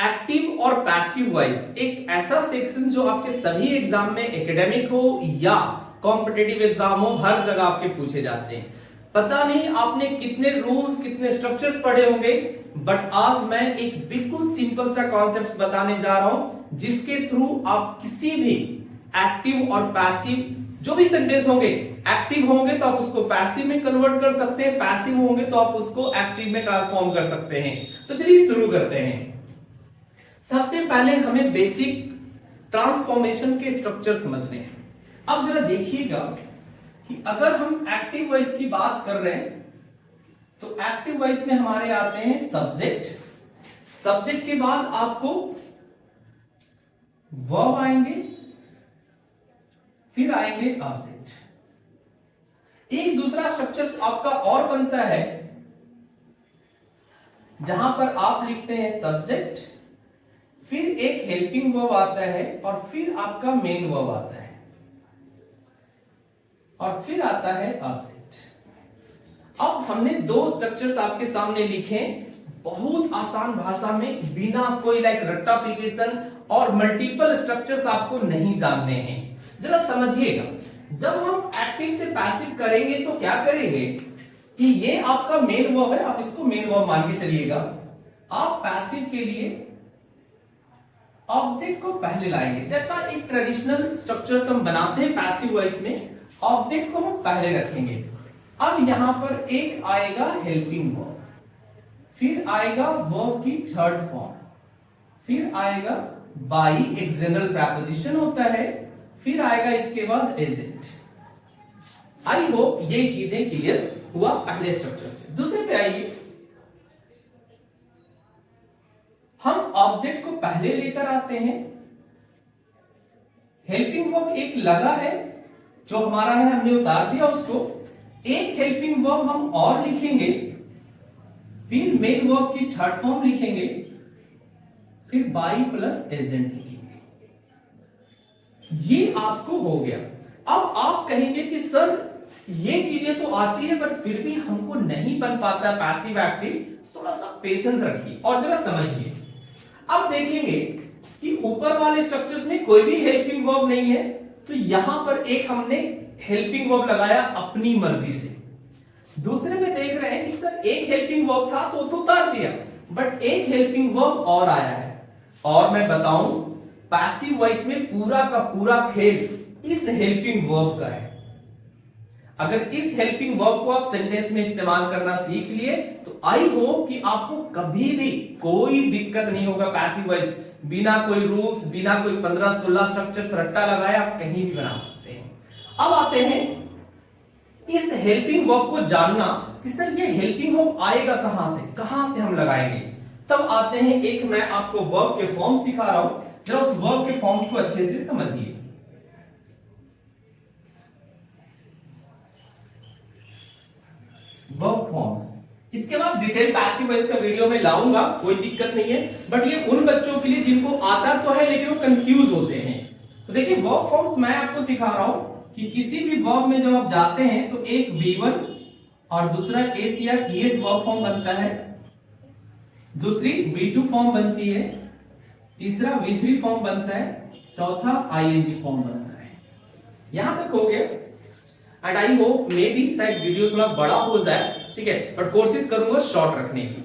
Active और passive voice एक ऐसा सेक्शन जो आपके सभी एग्जाम में, एकेडमिक हो या कॉम्पिटिटिव एग्जाम हो, हर जगह आपके पूछे जाते हैं। पता नहीं आपने कितने रूल्स, कितने स्ट्रक्चर्स पढ़े होंगे, बट आज मैं एक बिल्कुल सिंपल सा कॉन्सेप्ट बताने जा रहा हूं जिसके थ्रू आप किसी भी एक्टिव और पैसिव जो भी सेंटेंस होंगे, एक्टिव होंगे तो आप उसको पैसिव में कन्वर्ट कर सकते हैं, पैसिव होंगे तो आप उसको एक्टिव में ट्रांसफॉर्म कर सकते हैं। तो चलिए शुरू करते हैं। सबसे पहले हमें बेसिक ट्रांसफॉर्मेशन के स्ट्रक्चर समझने हैं। अब जरा देखिएगा कि अगर हम एक्टिव वॉइस की बात कर रहे हैं तो एक्टिव वॉइस में हमारे आते हैं सब्जेक्ट, सब्जेक्ट के बाद आपको वर्ब आएंगे, फिर आएंगे ऑब्जेक्ट। एक दूसरा स्ट्रक्चर आपका और बनता है जहां पर आप लिखते हैं सब्जेक्ट, फिर एक हेल्पिंग वर्ब आता है और फिर आपका मेन वर्ब आता है और फिर आता है ऑब्जेक्ट। अब हमने दो स्ट्रक्चर्स आपके सामने लिखे बहुत आसान भाषा में, बिना कोई रट्टाफिकेशन और मल्टीपल स्ट्रक्चर्स आपको नहीं जानने हैं। जरा समझिएगा, जब हम एक्टिव से पैसिव करेंगे तो क्या करेंगे कि ये आपका मेन वर्ब है, आप इसको मेन वर्ब मान के चलिएगा। आप पैसिव के लिए ऑब्जेक्ट को पहले लाएंगे, जैसा एक ट्रेडिशनल स्ट्रक्चर हम बनाते हैं पैसिव वॉइस में, ऑब्जेक्ट को हम पहले रखेंगे। अब यहां पर एक आएगा हेल्पिंग वर्ब, फिर आएगा वर्ब की थर्ड फॉर्म, फिर आएगा बाई, एक जनरल प्रेपोजिशन होता है, फिर आएगा इसके बाद एजेंट। आई होप ये चीजें क्लियर हुआ पहले स्ट्रक्चर से। दूसरे पे आइए, हम ऑब्जेक्ट को पहले लेकर आते हैं, हेल्पिंग वर्ब एक लगा है जो हमारा है, हमने उतार दिया उसको, एक हेल्पिंग वर्ब हम और लिखेंगे, फिर मेन वर्ब की थर्ड फॉर्म लिखेंगे, फिर बाई प्लस एजेंट लिखेंगे। ये आपको हो गया। अब आप कहेंगे कि सर ये चीजें तो आती है बट फिर भी हमको नहीं बन पाता पैसिव एक्टिव, थोड़ा सा पेशेंस रखिए और जरा समझिए। अब देखेंगे कि ऊपर वाले स्ट्रक्चर्स में कोई भी हेल्पिंग वर्ब नहीं है, तो यहां पर एक हमने हेल्पिंग वर्ब लगाया अपनी मर्जी से। दूसरे में देख रहे हैं कि सर एक हेल्पिंग वर्ब था तो उतार दिया, बट एक हेल्पिंग वर्ब और आया है। और मैं बताऊं, पैसिव वॉइस में पूरा का पूरा खेल इस हेल्पिंग वर्ब का है। अगर इस हेल्पिंग वर्ब को आप सेंटेंस में इस्तेमाल करना सीख लिए तो आई होप कि आपको कभी भी कोई दिक्कत नहीं होगा। पैसिव वॉइस बिना कोई रूल्स, बिना कोई 15-16 स्ट्रक्चर रट्टा लगाए आप कहीं भी बना सकते हैं। अब आते हैं इस हेल्पिंग वर्ब को जानना कि सर ये हेल्पिंग वर्ब आएगा कहां से हम लगाएंगे। तब आते हैं, एक मैं आपको वर्ब के फॉर्म सिखा रहा हूं, जरा उस वर्ब के फॉर्म्स को अच्छे से समझिए। वर्ब फॉर्म्स, इसके बाद डिटेल पैसिव वॉइस का वीडियो में लाऊंगा, कोई दिक्कत नहीं है, बट ये उन बच्चों के लिए जिनको आता तो है लेकिन वो कंफ्यूज होते हैं। तो देखिए वर्ब फॉर्म्स मैं आपको सिखा रहा हूं कि किसी भी वर्ब में जब आप जाते हैं तो एक V1 और दूसरा एस या ईएस वर्ब फॉर्म बनता है, दूसरी V2 फॉर्म बनती है, तीसरा V3 फॉर्म बनता है, चौथा ING फॉर्म बनता है। यहां तक हो गया and I hope may be शायद वीडियो थोड़ा बड़ा हो जाए, ठीक है, बट कोशिश करूंगा शॉर्ट रखने की।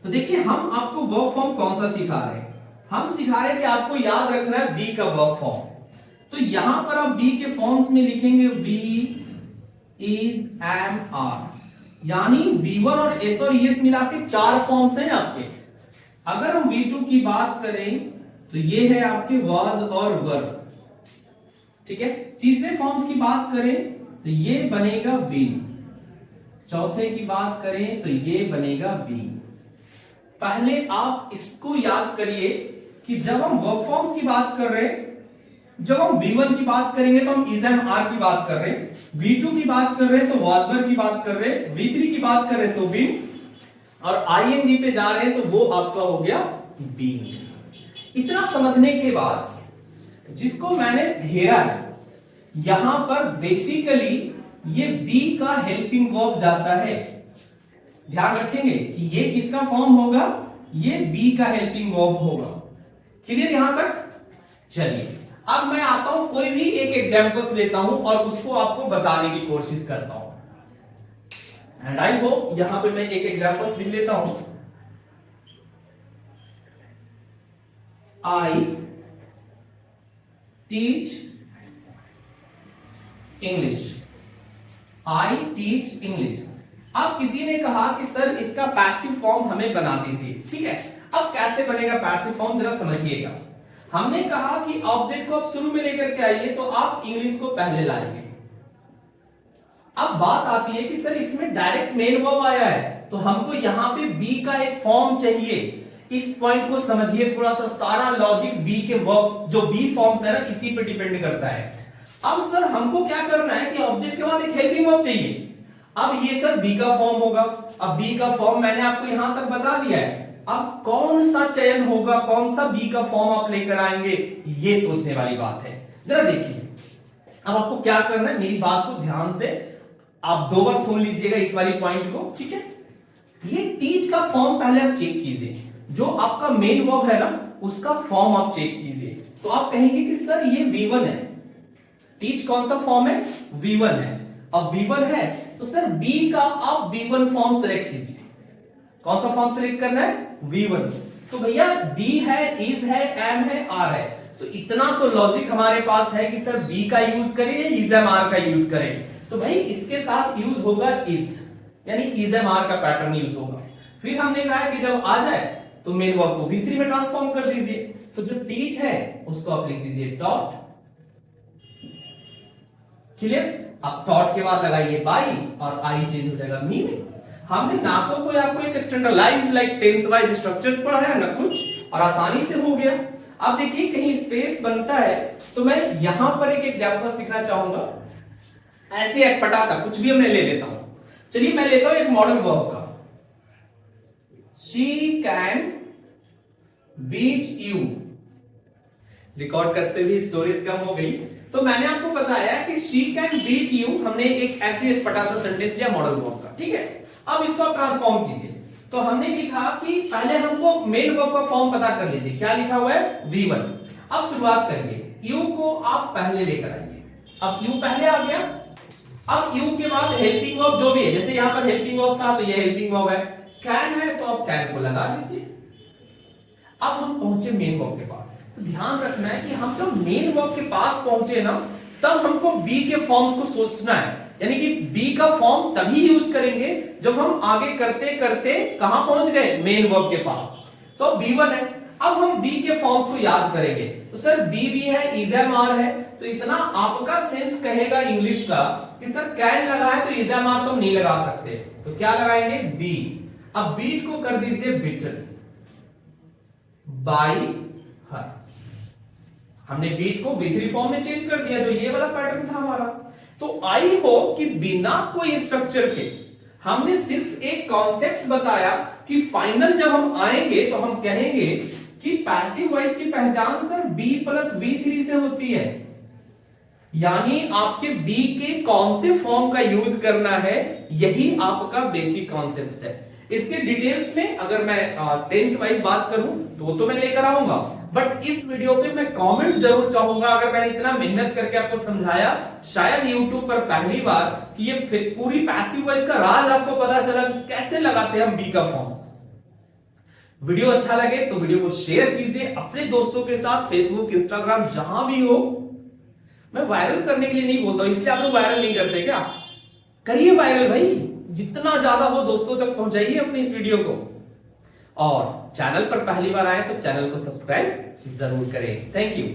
तो देखिए हम आपको वर्ब फॉर्म कौन सा सिखा रहे हैं, हम सिखा रहे हैं कि आपको याद रखना है बी का वर्ब फॉर्म। तो यहां पर आप बी के फॉर्म्स में लिखेंगे बी, इज, एम, आर, यानी V1 और एस और ईएस मिला के 4 फॉर्म्स हैं आपके। अगर हम V2 की बात करें तो ये है आपके वाज और वर, ठीक है। तीसरे फॉर्म्स की बात करें तो ये बनेगा बीन, चौथे की बात करें तो ये बनेगा बीन। पहले आप इसको याद करिए कि जब हम वर्ब फॉर्म्स की बात कर रहे हैं, जब हम V1 की बात करेंगे तो हम इज एम आर की बात कर रहे हैं, V2 की बात कर रहे हैं तो वाज वर की बात कर रहे हैं, V3 की बात कर रहे हैं तो बीन, और ING पे जा रहे हैं तो वो आपका हो गया बीन। इतना समझने के बाद जिसको मैंने घेरा है, यहां पर बेसिकली ये बी का हेल्पिंग वर्ब जाता है। ध्यान रखेंगे कि ये किसका फॉर्म होगा, ये बी का हेल्पिंग वर्ब होगा। क्लियर यहां तक? चलिए अब मैं आता हूं, कोई भी एक एग्जांपल्स लेता हूं और उसको आपको बताने की कोशिश करता हूं। एंड आई होप यहां पे मैं एक एग्जांपल्स लिख लेता हूं। I teach English. I teach English. अब किसी ने कहा कि सर इसका पैसिव फॉर्म हमें बना दीजिए। ठीक है, अब कैसे बनेगा पैसिव फॉर्म जरा समझिएगा। हमने कहा कि ऑब्जेक्ट को आप शुरू में लेकर के आइए तो आप इंग्लिश को पहले लाएंगे। अब बात आती है कि सर इसमें डायरेक्ट मेन वर्ब आया है तो हमको यहां पे बी का एक फॉर्म चाहिए। इस पॉइंट को समझिए थोड़ा सा, सारा लॉजिक बी के वर्ब जो बी फॉर्म्स है ना इसी पे डिपेंड करता है। अब सर हमको क्या करना है कि ऑब्जेक्ट के बाद एक हेल्पिंग वर्ब चाहिए। अब ये सर बी का फॉर्म होगा। अब बी का फॉर्म मैंने आपको यहां तक बता दिया है। अब कौन सा चयन होगा, कौन सा बी का फॉर्म आप लेकर आएंगे, ये सोचने वाली बात है। जरा देखिए, अब आपको क्या करना है, मेरी बात को ध्यान से आप 2 बार सुन लीजिएगा इस वाली पॉइंट को। ठीक है, ये टीच का फॉर्म पहले आप चेक कीजिए। जो आपका मेन वर्ब है ना उसका फॉर्म आप चेक कीजिए। तो आप कहेंगे कि सर ये V1 है। टीच कौन सा फॉर्म है? V1 है। अब V1 है तो सर B का आप V1 फॉर्म सेलेक्ट कीजिए। कौन सा फॉर्म सेलेक्ट करना है? V1। तो भैया B है, इज है, एम है, आर है। तो इतना तो लॉजिक हमारे पास है कि सर B का यूज करें या इज एम आर का यूज करें। तो भाई इसके साथ यूज होगा इज, यानी इज एम आर का पैटर्न यूज होगा। फिर हमने कहा कि जब आ जाए तो मेन वर्ब को V3 में ट्रांसफॉर्म कर दीजिए। तो जो टीच है उसको आप लिख दीजिए डॉट। क्लियर? अब डॉट के बाद लगाइए बाई और आई चेंज हो जाएगा मी में। हमने ना तो कोई आपको एक standardize like tense wise structures पढ़ा है ना कुछ, और आसानी से हो गया। अब देखिए कहीं स्पेस बनता है तो मैं यहां पर एक एग्जांपल लिखना चाहूंगा। ऐसे अटपटा सा कुछ भी मैं ले लेता हूं। चलिए मैं लेता हूं एक मॉडल वर्ब का, she can beat you. Record करते हुए स्टोरेज कम हो गई। तो मैंने आपको बताया कि शी कैन बीट यू, हमने एक ऐसे अटपटा सा सेंटेंस लिया मॉडल वर्ब का। ठीक है, अब इसको आप ट्रांसफॉर्म कीजिए। तो हमने लिखा कि पहले हमको मेन वर्ब का फॉर्म पता कर लीजिए। क्या लिखा हुआ है? V1। अब शुरुआत करिए, यू को आप पहले लेकर आइए। अब यू पहले आ गया। अब यू के बाद हेल्पिंग वर्ब जो भी है, जैसे यहां पर हेल्पिंग वर्ब था तो ये हेल्पिंग वर्ब है। कैन है तो आप कैन को लगा दीजिए। अब हम पहुंचे मेन वर्ब के पास। तो ध्यान रखना है कि हम जब मेन वर्ब के पास पहुंचे ना तब हमको बी के फॉर्म्स को सोचना है। यानी कि बी का फॉर्म तभी यूज करेंगे जब हम आगे करते करते कहां पहुंच गए? मेन वर्ब के पास। तो B1 है। अब हम बी के फॉर्म्स को याद करेंगे। तो सर बी भी है, इज एम आर है। तो इतना आपका सेंस कहेगा इंग्लिश का कि सर कैन लगा है तो इज एम आर तो नहीं लगा सकते, तो क्या लगाएंगे? बी। अब बीट को कर दीजिए बिटन बाई हर। हमने बीट को V3 फॉर्म में चेंज कर दिया, जो ये वाला पैटर्न था हमारा। तो आई होप कि बिना कोई स्ट्रक्चर के हमने सिर्फ एक कॉन्सेप्ट बताया कि फाइनल जब हम आएंगे तो हम कहेंगे कि पैसिव वॉइस की पहचान सर B प्लस V3 से होती है। यानी आपके B के कौन से फॉर्म का यूज करना है, यही आपका बेसिक कॉन्सेप्ट है। इसके डिटेल्स में अगर मैं टेंस वाइज बात करूं तो मैं लेकर आऊंगा, बट इस वीडियो पे मैं कमेंट जरूर चाहूंगा। अगर मैंने इतना मेहनत करके आपको समझाया, शायद YouTube पर पहली बार कि ये पूरी पैसिव वॉइस का राज आपको पता चला कि कैसे लगाते हैं हम बी का फॉर्म्स। वीडियो अच्छा लगे तो वीडियो को शेयर कीजिए अपने दोस्तों के साथ, फेसबुक, इंस्टाग्राम, जहां भी हो। मैं वायरल करने के लिए नहीं बोलता हूं, इसलिए आप लोग वायरल नहीं करते क्या? करिए वायरल भाई, जितना ज्यादा हो दोस्तों तक पहुंचाइए अपने इस वीडियो को। और चैनल पर पहली बार आए तो चैनल को सब्सक्राइब जरूर करें। Thank you.